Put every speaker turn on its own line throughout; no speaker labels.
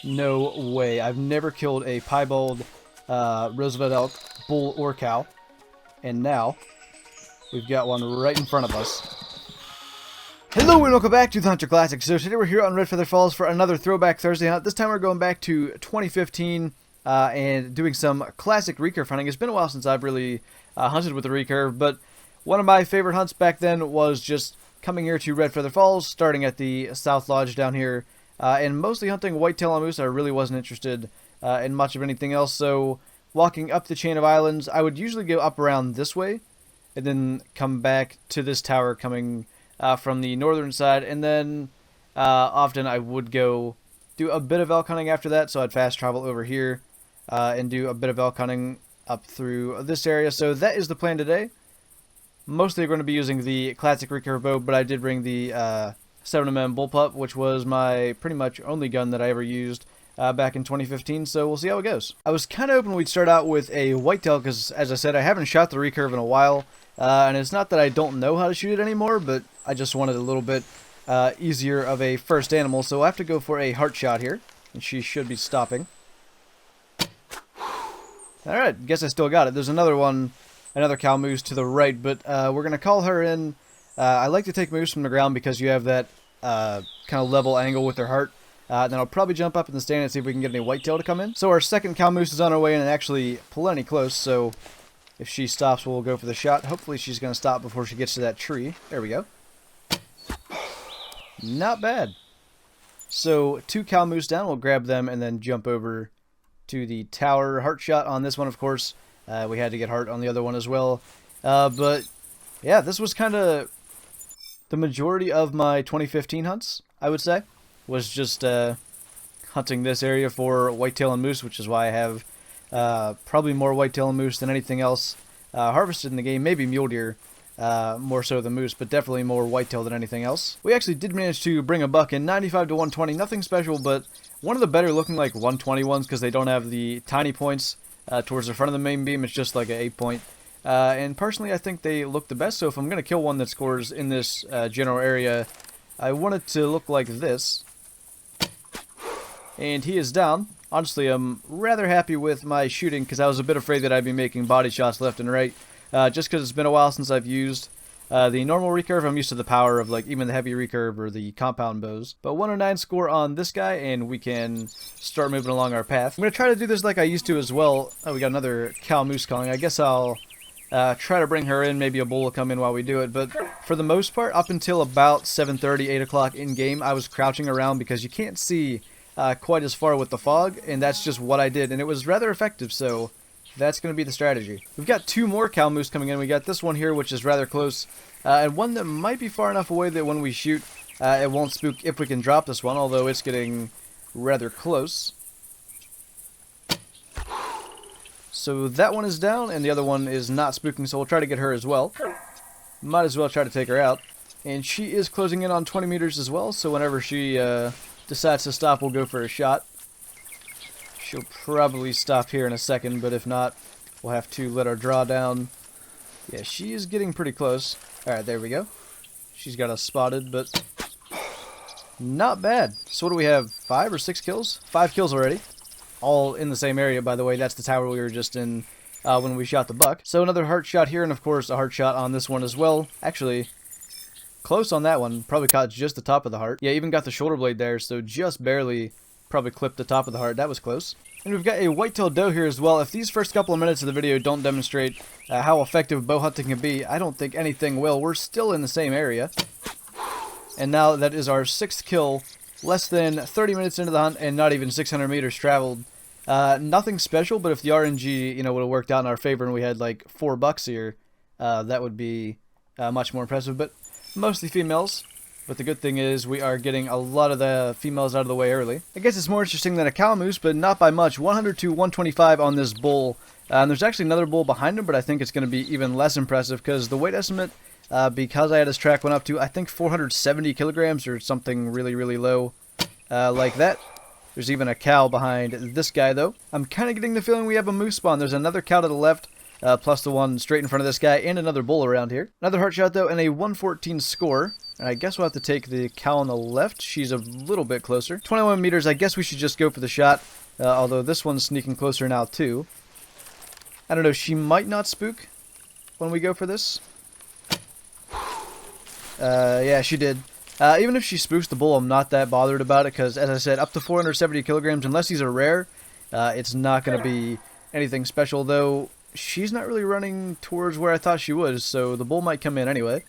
No way. I've never killed a piebald Roosevelt elk, bull, or cow. And now, we've got one right in front of us. Hello and welcome back to the Hunter Classic. So today we're here on Red Feather Falls for another Throwback Thursday hunt. This time we're going back to 2015 and doing some classic recurve hunting. It's been a while since I've really hunted with the recurve, but one of my favorite hunts back then was just coming here to Red Feather Falls, starting at the South Lodge down here, and mostly hunting whitetail and moose. I really wasn't interested in much of anything else, so walking up the chain of islands, I would usually go up around this way, and then come back to this tower coming from the northern side, and then often I would go do a bit of elk hunting after that, so I'd fast travel over here and do a bit of elk hunting up through this area. So that is the plan today. Mostly we're going to be using the classic recurve bow, but I did bring the 7mm bullpup, which was my pretty much only gun that I ever used back in 2015, so we'll see how it goes. I was kind of hoping we'd start out with a whitetail, because as I said, I haven't shot the recurve in a while, and it's not that I don't know how to shoot it anymore, but I just wanted a little bit easier of a first animal, so I have to go for a heart shot here, and she should be stopping. Alright, guess I still got it. There's another one, another cow moose to the right, but we're going to call her in. I like to take moose from the ground because you have that kind of level angle with their heart. Then I'll probably jump up in the stand and see if we can get any whitetail to come in. So our second cow moose is on her way in and actually plenty close, so if she stops, we'll go for the shot. Hopefully she's going to stop before she gets to that tree. There we go. Not bad. So 2 cow moose down, we'll grab them and then jump over to the tower. Heart shot on this one, of course. We had to get heart on the other one as well. But yeah, this was kind of the majority of my 2015 hunts, I would say. Was just hunting this area for whitetail and moose, which is why I have probably more whitetail and moose than anything else harvested in the game. Maybe mule deer, more so than moose, but definitely more whitetail than anything else. We actually did manage to bring a buck in, 95 to 120, nothing special, but one of the better looking like 120 ones because they don't have the tiny points towards the front of the main beam. It's just like an 8-point. And personally, I think they look the best, so if I'm going to kill one that scores in this general area, I want it to look like this. And he is down. Honestly, I'm rather happy with my shooting because I was a bit afraid that I'd be making body shots left and right. Just because it's been a while since I've used the normal recurve. I'm used to the power of like even the heavy recurve or the compound bows. But 109 score on this guy and we can start moving along our path. I'm going to try to do this like I used to as well. Oh, we got another cow moose calling. I guess I'll try to bring her in. Maybe a bull will come in while we do it. But for the most part, up until about 7:30, 8 o'clock in game, I was crouching around because you can't see quite as far with the fog, and that's just what I did, and it was rather effective, so that's going to be the strategy. We've got 2 more cow moose coming in. We got this one here, which is rather close, and one that might be far enough away that when we shoot, it won't spook if we can drop this one, although it's getting rather close. So that one is down, and the other one is not spooking, so we'll try to get her as well. Might as well try to take her out. And she is closing in on 20 meters as well, so whenever she decides to stop, we'll go for a shot. She'll probably stop here in a second, but if not, we'll have to let her draw down. Yeah, she is getting pretty close. Alright, there we go. She's got us spotted, but not bad. So what do we have, 5 or 6 kills? 5 kills already. All in the same area, by the way. That's the tower we were just in when we shot the buck. So another heart shot here, and of course a heart shot on this one as well. Actually, close on that one. Probably caught just the top of the heart. Yeah, even got the shoulder blade there, so just barely probably clipped the top of the heart. That was close. And we've got a whitetail doe here as well. If these first couple of minutes of the video don't demonstrate how effective bow hunting can be, I don't think anything will. We're still in the same area. And now that is our 6th kill, less than 30 minutes into the hunt and not even 600 meters traveled. Nothing special, but if the RNG, would have worked out in our favor and we had like 4 bucks here, that would be much more impressive. But mostly females, but the good thing is we are getting a lot of the females out of the way early. I guess it's more interesting than a cow moose, but not by much. 100 to 125 on this bull. And there's actually another bull behind him, but I think it's going to be even less impressive because the weight estimate, because I had his track, went up to, I think, 470 kilograms or something really, really low like that. There's even a cow behind this guy, though. I'm kind of getting the feeling we have a moose spawn. There's another cow to the left. plus the one straight in front of this guy, and another bull around here. Another heart shot, though, and a 114 score. And I guess we'll have to take the cow on the left. She's a little bit closer. 21 meters, I guess we should just go for the shot. Although this one's sneaking closer now too. I don't know, she might not spook when we go for this. Yeah, she did. Even if she spooks the bull, I'm not that bothered about it, because, as I said, up to 470 kilograms, unless he's a rare, it's not going to be anything special, though she's not really running towards where I thought she was, so the bull might come in anyway.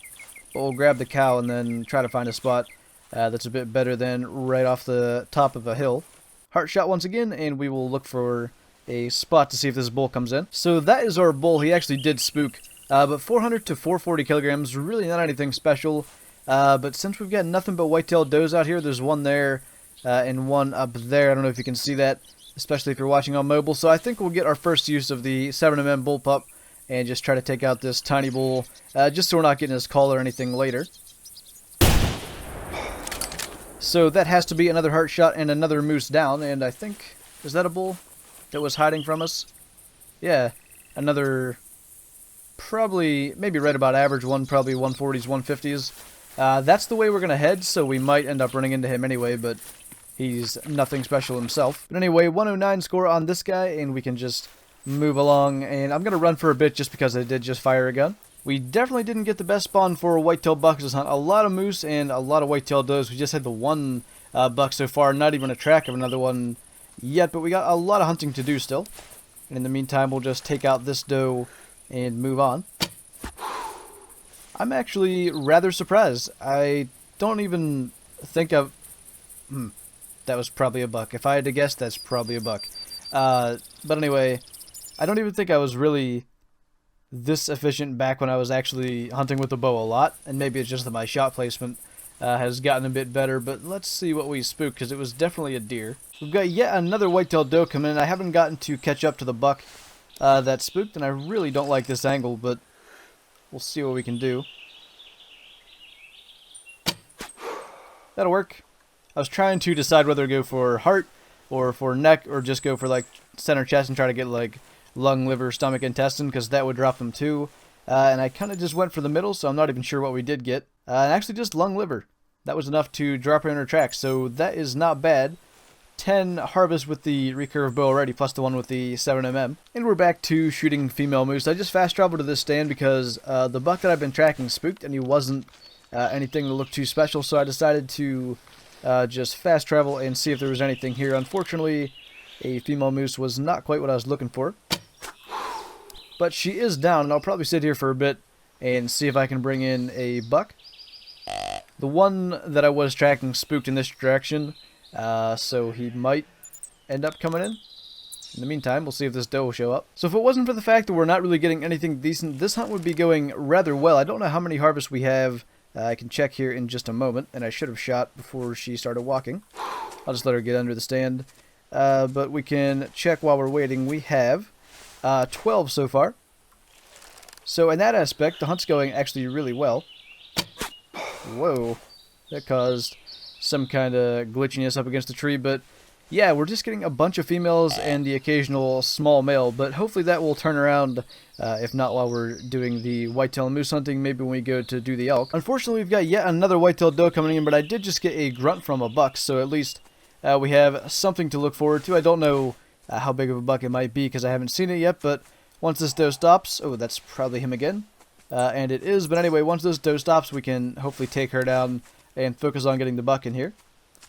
But we'll grab the cow and then try to find a spot that's a bit better than right off the top of a hill. Heart shot once again, and we will look for a spot to see if this bull comes in. So that is our bull. He actually did spook. But 400 to 440 kilograms, really not anything special. But since we've got nothing but whitetail does out here, there's one there and one up there. I don't know if you can see that, especially if you're watching on mobile. So I think we'll get our first use of the 7mm bullpup and just try to take out this tiny bull, just so we're not getting his call or anything later. So that has to be another heart shot and another moose down, and I think, is that a bull that was hiding from us? Yeah, another, probably, maybe right about average one, probably 140s, 150s. That's the way we're going to head, so we might end up running into him anyway, but he's nothing special himself. But anyway, 109 score on this guy, and we can just move along, and I'm going to run for a bit just because I did just fire a gun. We definitely didn't get the best spawn for whitetail bucks this hunt. A lot of moose and a lot of whitetail does. We just had the one buck so far, not even a track of another one yet, but we got a lot of hunting to do still. And in the meantime, we'll just take out this doe and move on. I'm actually rather surprised. I don't even think I've... that was probably a buck. If I had to guess, that's probably a buck. But anyway, I don't even think I was really this efficient back when I was actually hunting with the bow a lot, and maybe it's just that my shot placement has gotten a bit better, but let's see what we spooked, because it was definitely a deer. We've got yet another whitetail doe coming in. I haven't gotten to catch up to the buck that spooked, and I really don't like this angle, but we'll see what we can do. That'll work. I was trying to decide whether to go for heart or for neck, or just go for like center chest and try to get like lung, liver, stomach, intestine, because that would drop them too. And I kind of just went for the middle, so I'm not even sure what we did get. And actually just lung, liver. That was enough to drop her in her tracks, so that is not bad. 10 harvests with the recurve bow already, plus the one with the 7mm. And we're back to shooting female moose. I just fast traveled to this stand because the buck that I've been tracking spooked, and he wasn't anything that looked too special, so I decided to just fast travel and see if there was anything here. Unfortunately, a female moose was not quite what I was looking for. But she is down, and I'll probably sit here for a bit and see if I can bring in a buck. The one that I was tracking spooked in this direction, so he might end up coming in. In the meantime, we'll see if this doe will show up. So if it wasn't for the fact that we're not really getting anything decent, this hunt would be going rather well. I don't know how many harvests we have. I can check here in just a moment, and I should have shot before she started walking. I'll just let her get under the stand. But we can check while we're waiting. We have 12 so far. So in that aspect, the hunt's going actually really well. Whoa. That caused some kind of glitchiness up against the tree, but yeah, we're just getting a bunch of females and the occasional small male, but hopefully that will turn around, if not while we're doing the whitetail and moose hunting, maybe when we go to do the elk. Unfortunately, we've got yet another whitetail doe coming in, but I did just get a grunt from a buck, so at least we have something to look forward to. I don't know how big of a buck it might be because I haven't seen it yet, but once this doe stops, oh, that's probably him again, and it is, but anyway, once this doe stops, we can hopefully take her down and focus on getting the buck in here.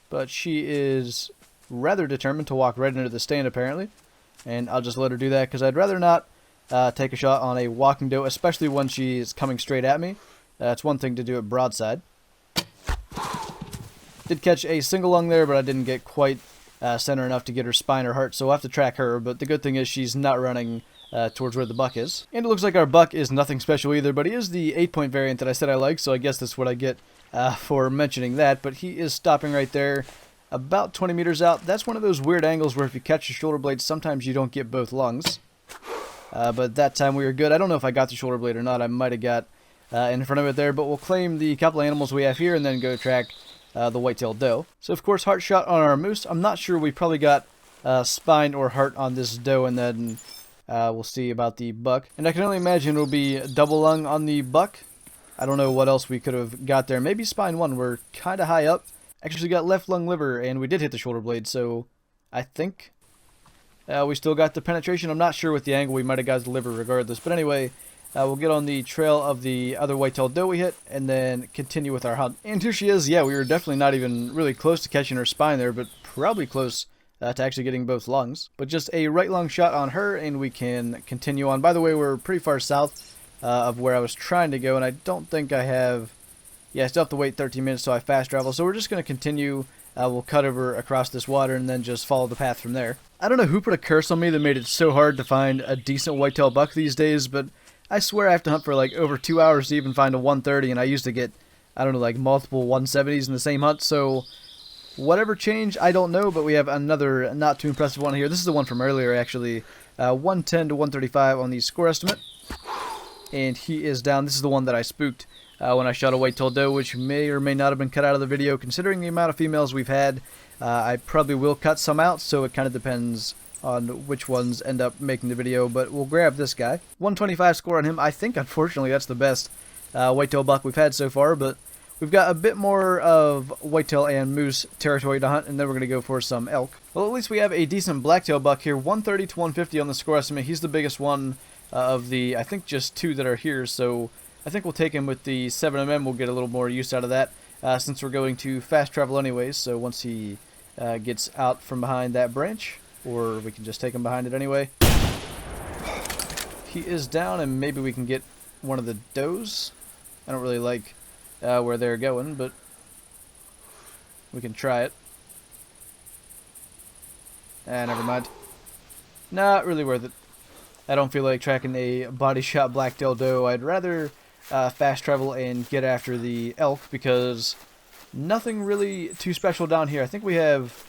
But she is rather determined to walk right into the stand, apparently, and I'll just let her do that because I'd rather not take a shot on a walking doe, especially when she's coming straight at me. It's one thing to do it broadside. Did catch a single lung there, but I didn't get quite center enough to get her spine or heart, so we'll have to track her, but the good thing is she's not running towards where the buck is. And it looks like our buck is nothing special either, but he is the 8-point variant that I said I like, so I guess that's what I get for mentioning that. But he is stopping right there, about 20 meters out. That's one of those weird angles where if you catch the shoulder blade, sometimes you don't get both lungs. But that time we were good. I don't know if I got the shoulder blade or not. I might have got in front of it there, but we'll claim the couple of animals we have here and then go track the whitetail doe. So of course, heart shot on our moose. I'm not sure, we probably got spine or heart on this doe, and then we'll see about the buck. And I can only imagine it'll be double lung on the buck. I don't know what else we could have got there. Maybe spine 1. We're kind of high up. Actually got left lung liver, and we did hit the shoulder blade, so I think we still got the penetration. I'm not sure with the angle. We might have got the liver regardless. But anyway, we'll get on the trail of the other whitetail doe we hit, and then continue with our hunt. And here she is. Yeah, we were definitely not even really close to catching her spine there, but probably close to actually getting both lungs. But just a right lung shot on her, and we can continue on. By the way, we're pretty far south of where I was trying to go, and I don't think I have... Yeah, I still have to wait 13 minutes till I fast travel, so we're just going to continue. We'll cut over across this water and then just follow the path from there. I don't know who put a curse on me that made it so hard to find a decent whitetail buck these days, but I swear I have to hunt for like over 2 hours to even find a 130, and I used to get, I don't know, like multiple 170s in the same hunt, so whatever changed, I don't know, but we have another not too impressive one here. This is the one from earlier, actually. 110 to 135 on the score estimate, and he is down. This is the one that I spooked when I shot a whitetail doe, which may or may not have been cut out of the video. Considering the amount of females we've had, I probably will cut some out, so it kind of depends on which ones end up making the video, but we'll grab this guy. 125 score on him. I think, unfortunately, that's the best whitetail buck we've had so far, but we've got a bit more of whitetail and moose territory to hunt, and then we're going to go for some elk. Well, at least we have a decent blacktail buck here. 130 to 150 on the score estimate. He's the biggest one of the, I think, just 2 that are here, so I think we'll take him with the 7mm. We'll get a little more use out of that since we're going to fast travel anyways, so once he gets out from behind that branch, or we can just take him behind it anyway. He is down, and maybe we can get one of the does. I don't really like where they're going, but we can try it. Never mind. Not really worth it. I don't feel like tracking a body shot blacktail doe. I'd rather fast travel and get after the elk, because nothing really too special down here. I think we have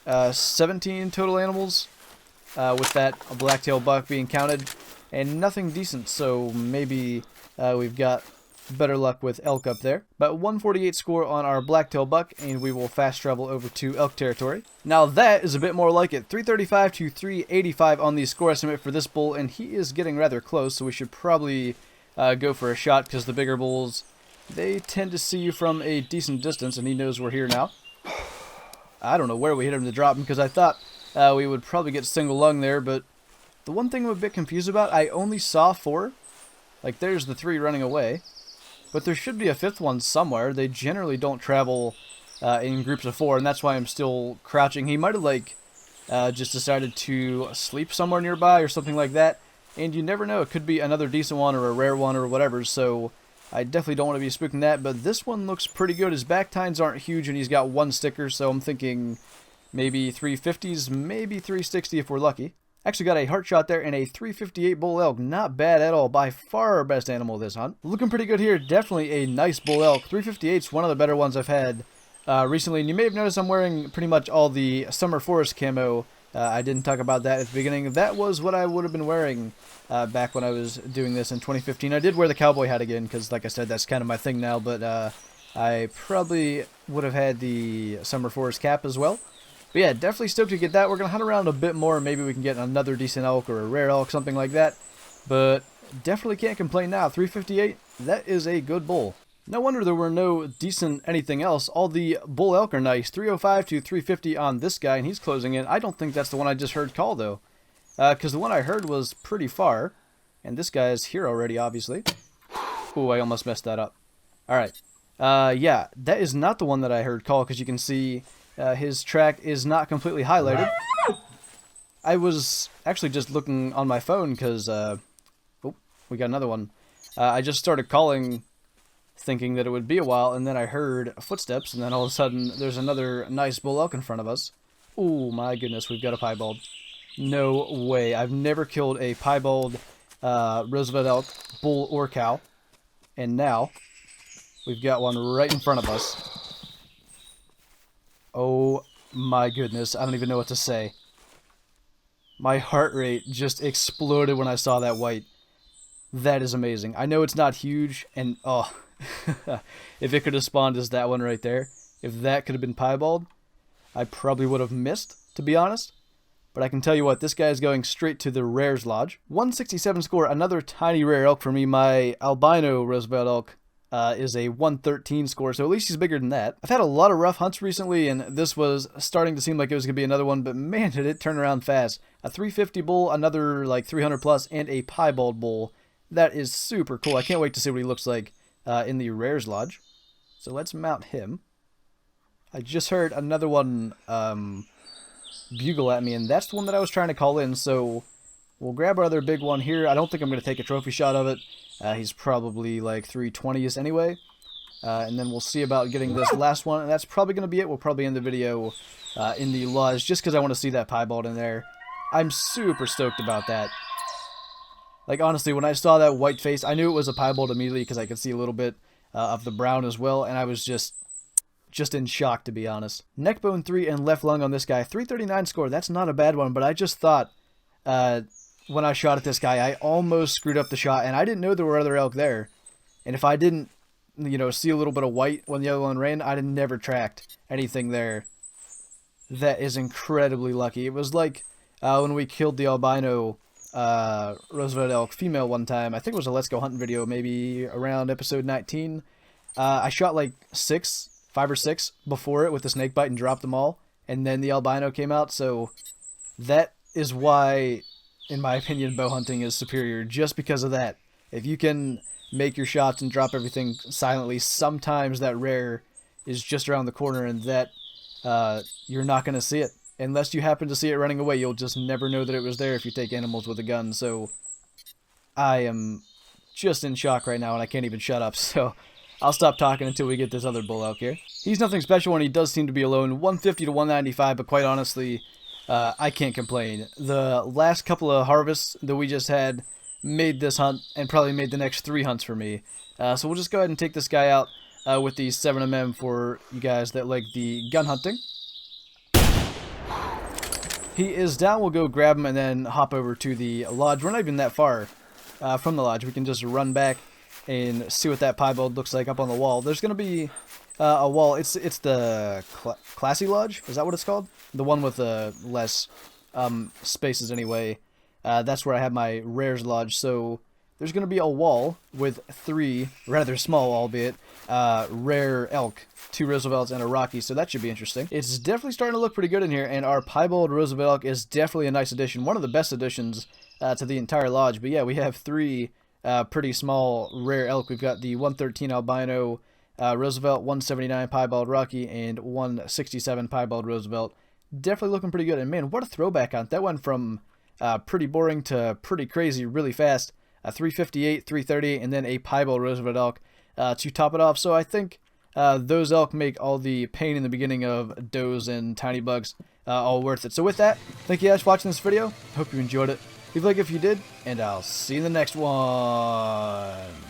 17 total animals with that blacktail buck being counted, and nothing decent, so maybe we've got better luck with elk up there. But 148 score on our blacktail buck, and we will fast travel over to elk territory. Now that is a bit more like it. 335 to 385 on the score estimate for this bull, and he is getting rather close, so we should probably go for a shot, because the bigger bulls, they tend to see you from a decent distance, and he knows we're here now. I don't know where we hit him to drop him, because I thought we would probably get single lung there, but the one thing I'm a bit confused about, I only saw 4. Like, there's the 3 running away, but there should be a 5th one somewhere. They generally don't travel in groups of 4, and that's why I'm still crouching. He might have, like, just decided to sleep somewhere nearby or something like that, and you never know. It could be another decent one or a rare one or whatever, so I definitely don't want to be spooking that, but this one looks pretty good. His back tines aren't huge, and he's got 1 sticker, so I'm thinking maybe 350s, maybe 360 if we're lucky. Actually got a heart shot there and a 358 bull elk. Not bad at all. By far our best animal this hunt. Looking pretty good here. Definitely a nice bull elk. 358 is one of the better ones I've had recently. And you may have noticed I'm wearing pretty much all the summer forest camo. I didn't talk about that at the beginning. That was what I would have been wearing back when I was doing this in 2015. I did wear the cowboy hat again because, like I said, that's kind of my thing now. But I probably would have had the summer forest cap as well. But yeah, definitely stoked to get that. We're going to hunt around a bit more. Maybe we can get another decent elk or a rare elk, something like that. But definitely can't complain now. 358, that is a good bull. No wonder there were no decent anything else. All the bull elk are nice. 305 to 350 on this guy, and he's closing in. I don't think that's the one I just heard call, though. Because the one I heard was pretty far. And this guy is here already, obviously. Ooh, I almost messed that up. Alright. Yeah, that is not the one that I heard call, because you can see... his track is not completely highlighted. I was actually just looking on my phone because, oh, we got another one. I just started calling thinking that it would be a while, and then I heard footsteps, and then all of a sudden there's another nice bull elk in front of us. Oh my goodness, we've got a piebald. No way. I've never killed a piebald Roosevelt elk, bull or cow. And now we've got one right in front of us. Oh my goodness, I don't even know what to say. My heart rate just exploded when I saw that white. That is amazing. I know it's not huge, and oh, if it could have spawned as that one right there, if that could have been piebald, I probably would have missed, to be honest. But I can tell you what, this guy is going straight to the Rares Lodge. 167 score, another tiny rare elk for me. My albino Roosevelt elk is a 113 score, so at least he's bigger than that. I've had a lot of rough hunts recently, and this was starting to seem like it was going to be another one, but man, did it turn around fast. A 350 bull, another like 300 plus, and a piebald bull. That is super cool. I can't wait to see what he looks like in the Rares Lodge. So let's mount him. I just heard another one bugle at me, and that's the one that I was trying to call in, so we'll grab our other big one here. I don't think I'm going to take a trophy shot of it. He's probably like 320s anyway. And then we'll see about getting this last one, and that's probably going to be it. We'll probably end the video in the lodge, just because I want to see that piebald in there. I'm super stoked about that. Like, honestly, when I saw that white face, I knew it was a piebald immediately, because I could see a little bit of the brown as well, and I was just in shock, to be honest. Neck bone 3 and left lung on this guy. 339 score, that's not a bad one, but I just thought when I shot at this guy, I almost screwed up the shot, and I didn't know there were other elk there. And if I didn't, you know, see a little bit of white when the other one ran, I'd have never tracked anything there. That is incredibly lucky. It was like when we killed the albino Roosevelt elk female one time. I think it was a Let's Go Hunting video, maybe around episode 19. I shot like 5 or 6 before it with the snake bite and dropped them all, and then the albino came out. So that is why, in my opinion, bow hunting is superior, just because of that. If you can make your shots and drop everything silently, sometimes that rare is just around the corner, and that you're not going to see it. Unless you happen to see it running away, you'll just never know that it was there if you take animals with a gun. So I am just in shock right now, and I can't even shut up. So I'll stop talking until we get this other bull elk here. He's nothing special, and he does seem to be alone. 150 to 195, but quite honestly, I can't complain. The last couple of harvests that we just had made this hunt, and probably made the next 3 hunts for me. So we'll just go ahead and take this guy out with the 7mm for you guys that like the gun hunting. He is down. We'll go grab him and then hop over to the lodge. We're not even that far from the lodge. We can just run back and see what that piebald looks like up on the wall. There's going to be a wall. It's the Classy Lodge. Is that what it's called? The one with less spaces anyway. That's where I have my Rares Lodge. So there's going to be a wall with 3, rather small albeit, rare elk. 2 Roosevelts and a Rocky, so that should be interesting. It's definitely starting to look pretty good in here, and our piebald Roosevelt elk is definitely a nice addition. One of the best additions to the entire lodge. But yeah, we have 3 pretty small rare elk. We've got the 113 albino Roosevelt, 179 piebald Rocky, and 167 piebald Roosevelt. Definitely looking pretty good. And man, what a throwback on it. That went from pretty boring to pretty crazy really fast. 358, 330, and then a piebald Roosevelt elk to top it off. So I think those elk make all the pain in the beginning of does and tiny bugs all worth it. So with that, thank you guys for watching this video. Hope you enjoyed it. Leave a like if you did, and I'll see you in the next one.